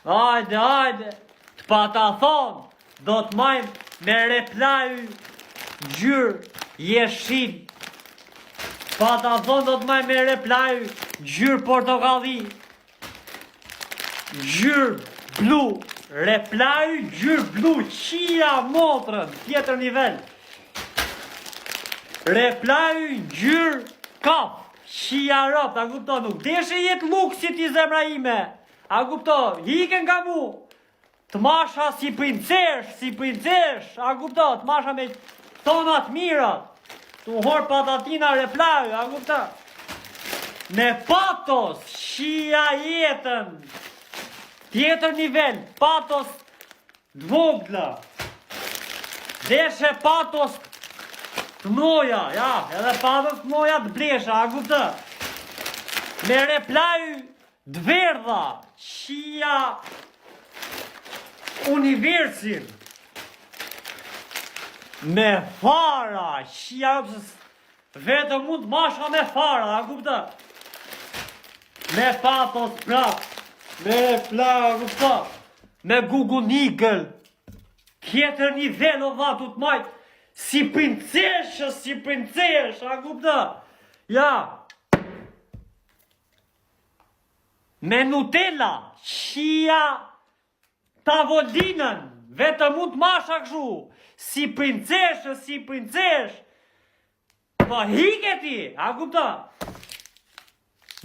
Hajde, të pa ta thonë, do të majmë me replaj gjyrë jeshil. Pa ta thonë, do të majmë me replaj gjyrë portokalli. Gjyrë blu, replaj gjyrë blu, qia motrën, tjetër nivel. Replaj gjyrë kaf, qia rëp, a kupto, nuk deshe jetë luksit i zemra ime. A kupto, hiken nga mu. Të masha si princesh, a kupto, të masha me tonat mirat. Të hor patatina replaj, a kupto. Me patos, qia jetën. Tjetër nivel, patos dvogla. Deshe patos të noja, ja, edhe patos të noja të blesha, a kupto. Me replaj dverdha, qia universin. Me fara, qia vetëm mund të masha me fara, a kupta. Me patos prap, me replaj, a kupta. Me gugunikël. Tjetër nivel o vatu të majtë. Si princesh, a kupta. Ja. Me Nutella, qia tavolinën, vetëm mund të masha këshu, si princesh, pa hiketi, a kupta?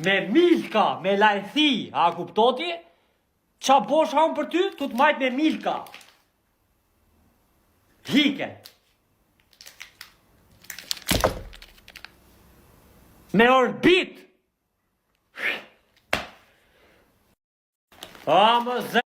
Me Milka, me lajthi, a kuptoti? Qa bosha unë për ty, tu të majt me Milka. Hike. Me Orbit. A më zë